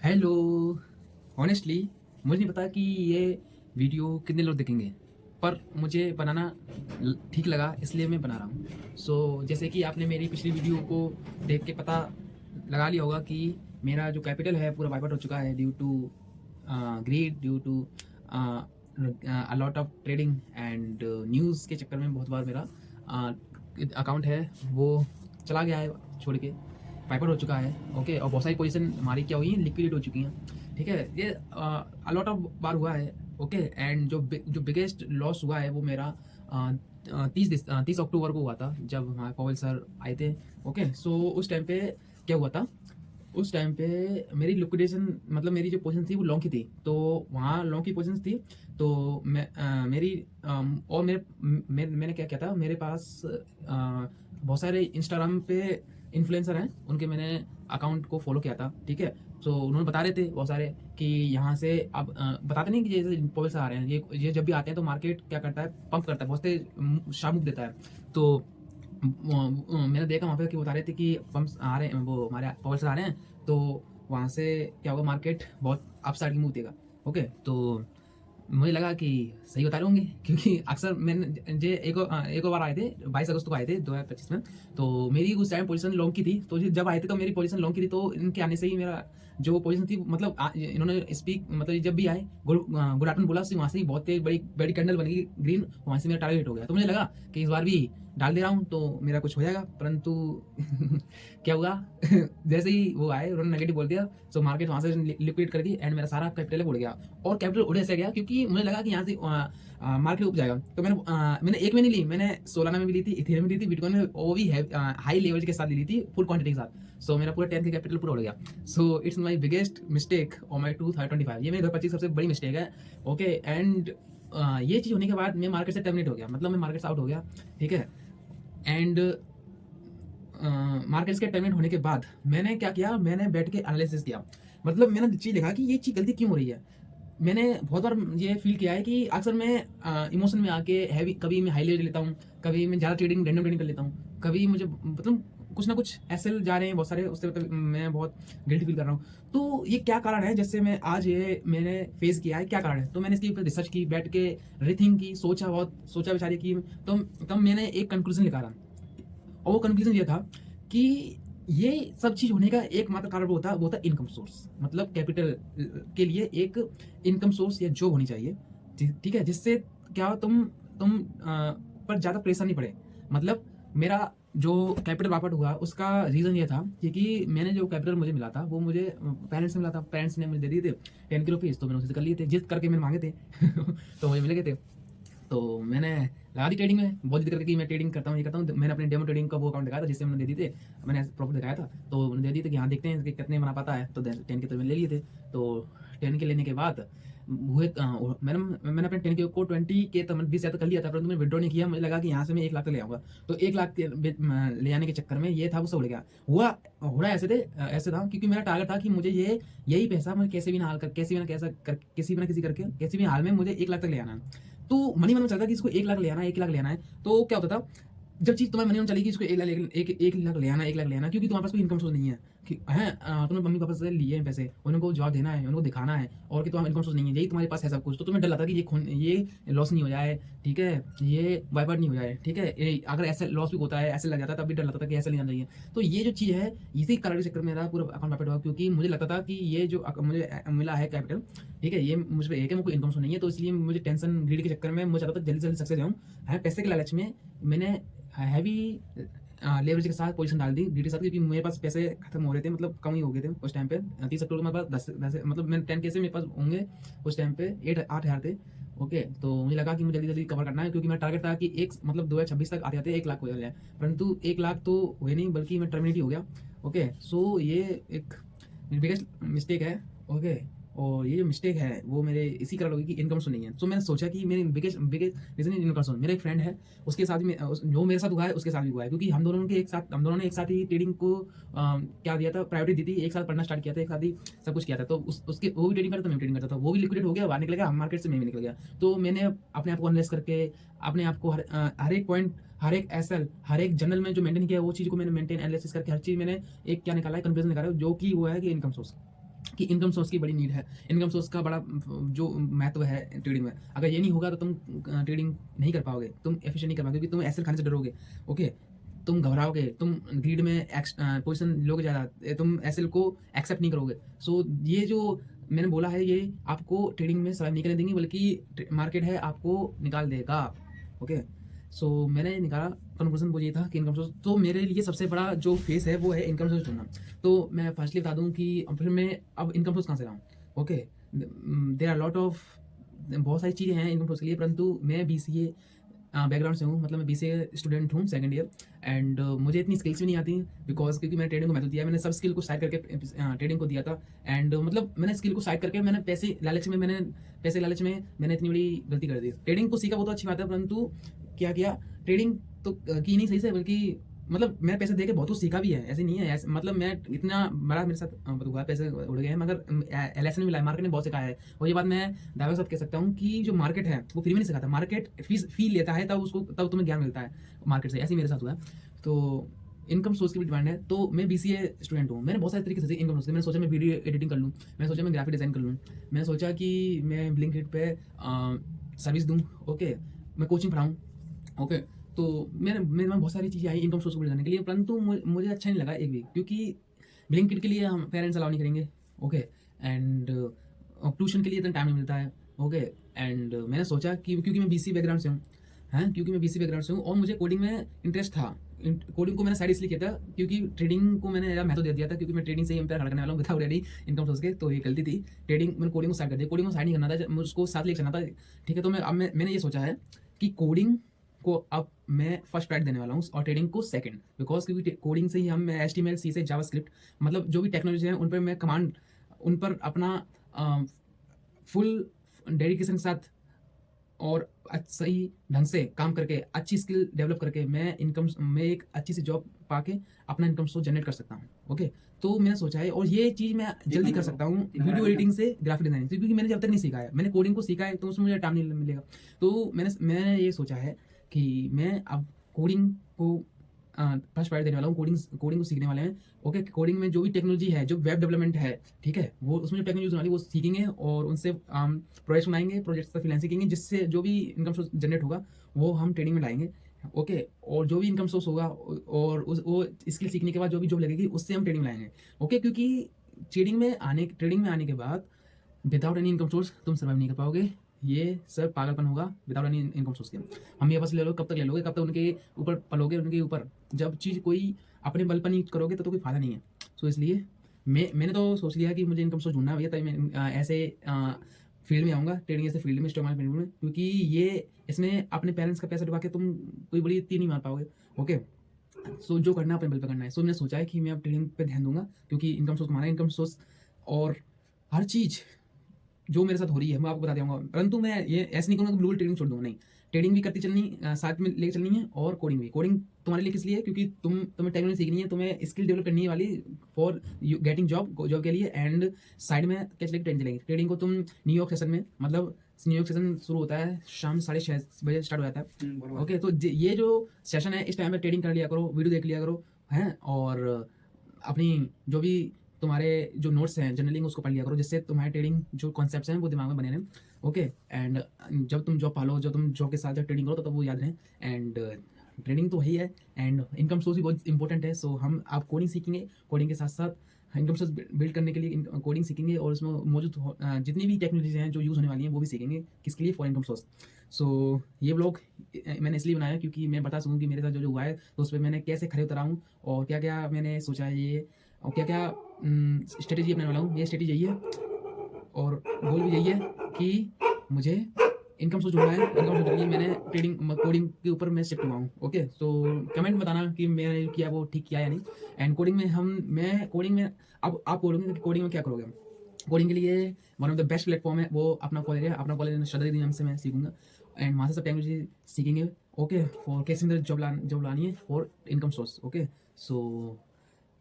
Hello. Honestly मुझे नहीं पता कि ये वीडियो कितने लोग देखेंगे, पर मुझे बनाना ठीक लगा इसलिए मैं बना रहा हूँ। जैसे कि आपने मेरी पिछली वीडियो को देख के पता लगा लिया होगा कि मेरा जो कैपिटल है पूरा वाइप आउट हो चुका है due to greed, due to a lot of trading and news के चक्कर में बहुत बार मेरा अकाउंट है वो चला गया है छोड़ के, वाइपर हो चुका है। ओके, और बहुत सारी पोजीशन हमारी क्या हुई है, लिक्विडेट हो चुकी हैं। ठीक है, ये अलॉट ऑफ बार हुआ है। ओके, एंड जो बिगेस्ट लॉस हुआ है वो मेरा 30 अक्टूबर को हुआ था जब हमारे पवेल सर आए थे। ओके, उस टाइम पे क्या हुआ था, उस टाइम पे मेरी लिक्विडेशन मतलब मेरी जो पोजीशन थी वो लॉन्ग की थी, तो वहाँ लॉन्ग की पोजीशन थी। तो मेरी और मैंने क्या किया था, मेरे पास बहुत सारे इंस्टाग्राम पे इन्फ्लुएंसर हैं, उनके मैंने अकाउंट को फॉलो किया था। ठीक है, उन्होंने बता रहे थे बहुत सारे कि यहाँ से अब बताते नहीं कि जैसे पॉवल से आ रहे हैं, ये जब भी आते हैं तो मार्केट क्या करता है, पंप करता है, बहुत से शार्प मूव देता है। तो मैंने देखा वहाँ पे कि बता रहे थे कि पंप्स आ रहे हैं, वो हमारे पॉवल से आ रहे हैं, तो वहाँ से क्या होगा, मार्केट बहुत अप साइड की मूव देगा। ओके, तो मुझे लगा कि सही बता रहे होंगे क्योंकि अक्सर मैंने जे एक और बार आए थे 22 अगस्त को आए थे 2025 में, तो मेरी उस टाइम पोजीशन लॉन्ग की थी। तो जब आए थे तो मेरी पोजीशन लॉन्ग की थी, तो इनके आने से ही मेरा जो पोजीशन थी मतलब इन्होंने स्पीक मतलब जब भी आए गुड आफ्टरनून बोला, वहाँ से ही बहुत तेज बड़ी बड़ी कैंडल बनी ग्रीन, वहाँ से मेरा टारगेट हो गया। तो मुझे लगा कि इस बार भी डाल दे रहा हूँ तो मेरा कुछ हो जाएगा, परंतु क्या हुआ जैसे ही वो आए उन्होंने नेगेटिव बोल दिया, मार्केट वहाँ से लिक्विड कर दी एंड मेरा सारा कैपिटल उड़ गया। और कैपिटल उड़े से गया क्योंकि मुझे लगा कि यहाँ से मार्केट उप जाएगा। तो मैंने एक में नहीं ली, मैंने सोलाना में भी ली थी, इथेरियम में ली थी, बिटकॉइन में, वो भी हाई लेवल के साथ ली थी, फुल क्वांटिटी के साथ। मेरा पूरा 10 का कैपिटल पूरा उड़ गया। It's my biggest mistake of my 2025। ये मेरे 2025 सबसे बड़ी मिस्टेक है। ओके, एंड ये चीज़ होने के बाद मैं मार्केट से टर्मिनेट हो गया, मतलब मैं मार्केट से आउट हो गया। ठीक है, एंड मार्केट्स के टर्मिनेट होने के बाद मैंने क्या किया, मैंने बैठ के एनालिसिस किया, मतलब मैंने चीज़ देखा कि ये चीज़ गलती क्यों हो रही है। मैंने बहुत बार ये फील किया है कि अक्सर मैं इमोशन में आके हैवी, कभी मैं हाई लेवल लेता हूँ, कभी मैं ज़्यादा ट्रेडिंग रैंडम ट्रेडिंग कर लेता हूँ, कभी मुझे मतलब कुछ ना कुछ एसएल जा रहे हैं बहुत सारे, उससे मतलब मैं बहुत गिल्टी फील कर रहा हूँ। तो ये क्या कारण है, जैसे मैं आज ये मैंने फेस किया है, क्या कारण है। तो मैंने इसके ऊपर रिसर्च की, बैठ के रीथिंक की, सोचा, बहुत सोचा विचारी की, तो तब मैंने एक कंक्लूजन निकाला। और वो कंक्लूजन ये था कि ये सब चीज होने का एकमात्र कारण वो था इनकम सोर्स, मतलब कैपिटल के लिए एक इनकम सोर्स या जॉब होनी चाहिए। ठीक है, जिससे क्या हो, तुम पर ज्यादा प्रेशर नहीं पड़े। मतलब मेरा जो कैपिटल वापट हुआ उसका रीजन ये था क्योंकि मैंने जो कैपिटल मुझे मिला था वो मुझे पेरेंट्स से मिला था, पेरेंट्स ने मुझे दे दिए थे 10 के रुपीज, तो मैंने उसे कर लिए थे, जिद करके मैंने मांगे थे तो मुझे मिल गए थे। तो मैंने लगा दी ट्रेडिंग में, बहुत जिद करके कि मैं ट्रेडिंग करता हूँ, ये करता हूँ। मैंने अपने डेमो ट्रेडिंग का वो अकाउंट दिखाया था जिससे मैंने दे दी थे, मैंने प्रॉफिट दिखाया था, तो उन्होंने दे दिए थे कि हाँ देखते हैं कि कितने बना पाता है। तो 10 के तो मैंने ले लिए थे। तो 10 के लेने के बाद हुए मैंने अपने 10 के को 20 के तो 20 तो कर लिया था, परंतु मैंने विड्रॉ नहीं किया। मुझे लगा कि यहाँ से मैं 1 लाख तक ले आऊँगा, तो 1 लाख ले आने के चक्कर में ये था वो सब उड़ गया। हुआ हो रहा ऐसे था क्योंकि मेरा टारगेट था कि मुझे यही पैसा मुझे कैसे भी ना हाल कर, कैसे भी ना कैसा कर, किसी भी ना किसी करके, किसी भी हाल में मुझे 1 लाख तक ले आना है। तो मन में चलता कि इसको 1 लाख ले आना है, 1 लाख ले आना है। तो क्या होता था, जब चीज तुम्हारे मन में चलेगी इसको 1 लाख ले आना, 1 लाख ले आना, क्योंकि तुम्हारे पास कोई इनकम सोर्स नहीं है कि है, तुमने मम्मी पापा से लिए हैं पैसे, उनको जवाब देना है, उनको दिखाना है, और कि तुम्हारा इनकम सोर्स नहीं है, यही तुम्हारे पास है सब कुछ, तो तुम्हें डर लगता है कि ये लॉस नहीं हो जाए। ठीक है, ये वाइप आउट नहीं हो जाए। ठीक है, अगर ऐसे लॉस भी होता है, ऐसे लग जाता है, तब भी डर लगता था कि ऐसे नहीं जाना चाहिए। तो ये जो चीज़ है, इसी कारण के चक्कर में मेरा पूरा अकाउंट वाइप आउट हुआ, क्योंकि मुझे लगता था कि ये जो मुझे मिला है कैपिटल, ठीक है, ये मुझ पर एक है, मुझे इनकम सोर्स नहीं है, तो इसलिए मुझे टेंशन ग्रीड के चक्कर में मुझे चाहता था जल्दी से जल्दी सक्सेस जाऊँ। पैसे के लालच में मैंने हैवी लेवरेज के साथ पोजीशन डाल दी डीटी के साथ, क्योंकि मेरे पास पैसे खत्म हो रहे थे, मतलब कम ही हो गए थे उस टाइम पे। 30 अक्टूबर के मेरे पास 10 मतलब मैंने 10 कैसे मेरे पास होंगे उस टाइम पे 8 हज़ार थे। ओके, तो मुझे लगा कि मुझे जल्दी जल्दी कवर करना है, क्योंकि मेरा टारगेट था कि एक मतलब 2026 तक आते आते 1 लाख हो जाए, परंतु 1 लाख तो हुए नहीं, बल्कि मैं टर्मिनेट ही हो गया। ओके, ये एक बिगेस्ट मिस्टेक है। ओके, और ये जो मिस्टेक है वो मेरे इसी कारण होगी कि इनकम सोर्स नहीं है। मैंने सोचा कि मेरी biggest biggest reason income source, मेरा एक फ्रेंड है, उसके साथ भी जो मेरे साथ हुआ है उसके साथ भी हुआ है, क्योंकि हम दोनों ने एक साथ ही ट्रेडिंग को क्या दिया था, प्रायोरिटी दी थी, एक साथ पढ़ना स्टार्ट किया था, एक साथ ही सब कुछ किया था। तो उसके वो भी ट्रेडिंग करता था, मैं ट्रेडिंग करता था, वो भी लिक्विडेट हो गया, बाहर निकल गया, हम मार्केट से मैं भी निकल गया। तो मैंने अपने आप को अनलेस करके अपने आप को हर एक पॉइंट, हर एक एसएल, हर एक जनरल में जो मेंटेन किया है वो चीज़ को मैंने मेंटेन एनालिसिस करके हर चीज़ मैंने एक क्या निकाला है, कंक्लूजन निकाला है, जो कि वो है कि इनकम सोर्स। कि इनकम सोर्स की बड़ी नीड है, इनकम सोर्स का बड़ा जो महत्व है ट्रेडिंग में। अगर ये नहीं होगा तो तुम ट्रेडिंग नहीं कर पाओगे, तुम एफिशिएंट नहीं कर पाओगे, क्योंकि तुम एसेल खाने से डरोगे। ओके, तुम घबराओगे, तुम ग्रीड में पोजीशन लोगे ज़्यादा, तुम एसेल को एक्सेप्ट नहीं करोगे। सो ये जो मैंने बोला है, ये आपको ट्रेडिंग में सर्वाइव नहीं करने देंगे, बल्कि मार्केट है आपको निकाल देगा। ओके, सो मैंने निकाला, कंक्लूजन वो ये था कि इनकम सोर्स, तो मेरे लिए सबसे बड़ा जो फेस है वो है इनकम सोर्स ढूंढना। तो मैं फर्स्टली बता दूं कि फिर मैं अब इनकम सोर्स कहाँ से लाऊं। Okay, there are lot of, बहुत सारी चीज़ें हैं इनकम सोर्स के लिए, परंतु मैं बीसीए बैकग्राउंड से हूँ, मतलब मैं बीसीए स्टूडेंट हूँ, सेकंड ईयर। एंड मुझे इतनी स्किल्स भी नहीं आती, बिकॉज क्योंकि मैंने ट्रेडिंग को महत्व दिया, मैंने सब स्किल को साइड करके ट्रेडिंग को दिया था। एंड मतलब मैंने स्किल को साइड करके मैंने पैसे लालच में मैंने इतनी बड़ी गलती कर दी। ट्रेडिंग को सीखा वो तो अच्छी बात है, परंतु क्या किया, ट्रेडिंग तो की नहीं सही से, बल्कि मतलब मैं पैसे दे के बहुत कुछ सीखा भी है, ऐसे नहीं है, ऐसे मतलब मैं इतना बड़ा मेरे साथ हुआ, पैसे उड़ गए हैं, मगर एलएस ने मिला है, मार्केट ने बहुत सिखाया है। और ये बात मैं दावे के साथ कह सकता हूँ कि जो मार्केट है वो फ्री में नहीं सिखाता, मार्केट फी लेता है, तब तुम्हें ज्ञान मिलता है मार्केट से। ऐसे ही मेरे साथ हुआ है। तो इनकम सोर्स की भी डिमांड है, तो मैं बीसीए स्टूडेंट हूँ, मैंने बहुत सारे तरीके से इनकम सोर्स, मैंने सोचा मैं वीडियो एडिटिंग कर लूँ, मैंने सोचा मैं ग्राफिक डिज़ाइन कर लूँ, मैंने सोचा कि मैं ब्लिंकिट पे सर्विस दूँ। ओके, मैं कोचिंग पढ़ाऊँ। ओके, तो मेरे में बहुत सारी चीज़ें आई इनकम सोर्स को बिल्ड करने के लिए, परंतु मुझे अच्छा नहीं लगा एक भी, क्योंकि ब्लिंकिट के लिए हम पेरेंट्स अलाउ नहीं करेंगे। ओके, एंड ट्यूशन के लिए इतना टाइम नहीं मिलता है। ओके, एंड मैंने सोचा कि क्योंकि मैं बीसी बैकग्राउंड से हूँ, हैं, क्योंकि मैं बीसी बैकग्राउंड से हूँ और मुझे कोडिंग में इंटरेस्ट था। कोडिंग को मैंने साइड इसलिए किया था क्योंकि ट्रेडिंग को मैंने महत्व दे दिया था, क्योंकि मैं ट्रेडिंग से ही एम्पायर खड़ा करने वाला हूँ विदाउट एनी इनकम सोर्स के, तो ये गलती थी। मैंने कोडिंग को साइड कर दिया, कोडिंग को साइड नहीं करना था, मुझे उसको साथ लेकर चलना था। ठीक है, तो मैंने ये सोचा है कि कोडिंग को अब मैं फर्स्ट प्राइड देने वाला हूँ और ट्रेडिंग को सेकंड, बिकॉज क्योंकि कोडिंग से ही हम HTML CSS जावास्क्रिप्ट, मतलब जो भी टेक्नोलॉजी है उन पर मैं कमांड, उन पर अपना फुल डेडिकेशन के साथ और सही ढंग से काम करके अच्छी स्किल डेवलप करके मैं एक अच्छी सी जॉब पाके अपना इनकम सोर्स जनरेट कर सकता हूँ। ओके, तो मैंने सोचा है, और ये चीज़ मैं जल्दी कर सकता हूँ वीडियो एडिटिंग से ग्राफिक डिजाइनिंग से, क्योंकि मैंने जब तक नहीं सीखा है, मैंने कोडिंग को सीखा है तो उसमें मुझे टाइम नहीं मिलेगा। तो मैंने ये सोचा है कि मैं अब कोडिंग को फर्स्ट प्रायोरिटी देने वाला हूँ, कोडिंग को सीखने वाले हैं। ओके, कोडिंग में जो भी टेक्नोलॉजी है, जो वेब डेवलपमेंट है, ठीक है, वो उसमें जो टेक्नोलॉजी वाली वो सीखेंगे और उनसे प्रोजेक्ट्स बनाएंगे, प्रोजेक्ट्स का फ्रीलांसिंग सीखेंगे, जिससे जो भी इनकम सोर्स जनरेट होगा वो हम ट्रेडिंग में लाएंगे। ओके, और जो भी इनकम सोर्स होगा और वो स्किल सीखने के बाद जो भी जॉब लगेगी उससे हम ट्रेडिंग लाएंगे। ओके, क्योंकि ट्रेडिंग में आने के बाद विदाउट एनी इनकम सोर्स तुम सर्वाइव नहीं कर पाओगे, ये सब पागलपन होगा विदाउट एनी इनकम सोर्स के। हम ये बस ले लो, कब तक ले लोगे, कब तक उनके ऊपर पलोगे, उनके ऊपर जब चीज़ कोई अपने बल पर नहीं करोगे तो कोई फायदा नहीं है। सो इसलिए मैंने तो सोच लिया कि मुझे इनकम सोर्स ढूंढना है भैया, तभी मैं ऐसे फील्ड में आऊँगा, ट्रेडिंग ऐसे फील्ड में, स्टॉक मार्केट फील्ड में, क्योंकि ये इसमें अपने पेरेंट्स का पैसा डुबा के तुम कोई बड़ी तीर नहीं मार पाओगे। ओके, सो जो करना है अपने बल पर करना है। सो मैंने सोचा है कि मैं अब ट्रेडिंग पे ध्यान दूंगा, क्योंकि इनकम सोर्स हमारा इनकम सोर्स और हर चीज़ जो मेरे साथ हो रही है मैं आपको बता दूंगा, परंतु मैं ये ऐसे नहीं करूँगा कि बिल्कुल ट्रेडिंग छोड़ दूंगा, नहीं, ट्रेडिंग भी करती चलनी, साथ में लेकर चलनी है, और कोडिंग भी। कोडिंग तुम्हारे लिए किस लिए है, क्योंकि तुम्हें टेक्नोलॉजी सीखनी है, तुम्हें स्किल डेवलप करनी है वाली फॉर गेटिंग जॉब के लिए, एंड साइड में क्या चलेगी, ट्रेडिंग चलेगी। ट्रेडिंग को तुम न्यूयॉर्क सेशन में, मतलब न्यूयॉर्क सेशन शुरू होता है शाम 6:30 बजे स्टार्ट हो जाता है। ओके, तो ये जो सेशन है इस टाइम में ट्रेडिंग कर लिया करो, वीडियो देख लिया करो, हैं, और अपनी जो भी तुम्हारे जो नोट्स हैं जर्नलिंग उसको पढ़ लिया करो, जिससे तुम्हारे ट्रेडिंग जो कॉन्सेप्ट्स हैं वो दिमाग में बने रहें। ओके, एंड जब तुम जॉब पालो, जब तुम जॉब के साथ जब ट्रेडिंग करो तो तब वो याद रहें। एंड ट्रेडिंग तो वही है, एंड इनकम सोर्स भी बहुत इंपॉर्टेंट है। सो हम आप कोडिंग सीखेंगे, कोडिंग के साथ साथ इनकम सोर्स बिल्ड करने के लिए कोडिंग सीखेंगे, और उसमें मौजूद जितनी भी टेक्नोलॉजीज हैं जो यूज़ होने वाली हैं वो भी सीखेंगे, किसके लिए, फॉर इनकम सोर्स। सो ये ब्लॉग मैंने इसलिए बनाया क्योंकि मैं बता सकूँ कि मेरे साथ जो हुआ है, तो उस पर मैंने कैसे खड़े उतरा हूँ और क्या क्या मैंने सोचा है, ये और क्या क्या स्ट्रेटेजी अपनाने वाला हूँ। ये स्ट्रेटेजी यही है और गोल भी यही है कि मुझे इनकम सोर्स ढूंढना है। इनकम सोर्स के लिए मैंने कोडिंग के ऊपर मैं शिफ्ट हुआ हूँ। ओके, तो कमेंट बताना कि मैंने जो किया वो ठीक किया या नहीं। एंड कोडिंग में मैं कोडिंग में, अब आप बोलोगे कि कोडिंग में क्या करोगे। कोडिंग के लिए one of the best platform है वो अपना कॉलेज है, अपना कॉलेज श्रद्धा दीदी से मैं सीखूंगा, एंड वहाँ से सब टेक्नोलॉजी सीखेंगे। ओके, फॉर कैसे अंदर जॉब लानी है फॉर इनकम सोर्स। ओके, सो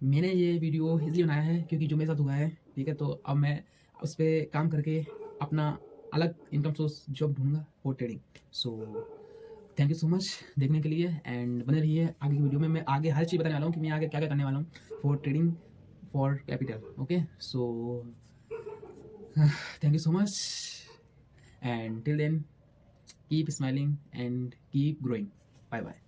मैंने ये वीडियो इसलिए बनाया है क्योंकि जो मेरे साथ हुआ है, ठीक है, तो अब मैं उस पर काम करके अपना अलग इनकम सोर्स जॉब ढूंढूंगा for trading. So thank you so much देखने के लिए, एंड बने रहिए आगे की वीडियो में। मैं आगे हर चीज़ बताने वाला हूँ कि मैं आगे क्या क्या करने वाला हूँ for trading for capital. Okay, so Thank you so much. And till then, keep smiling and keep growing. Bye bye.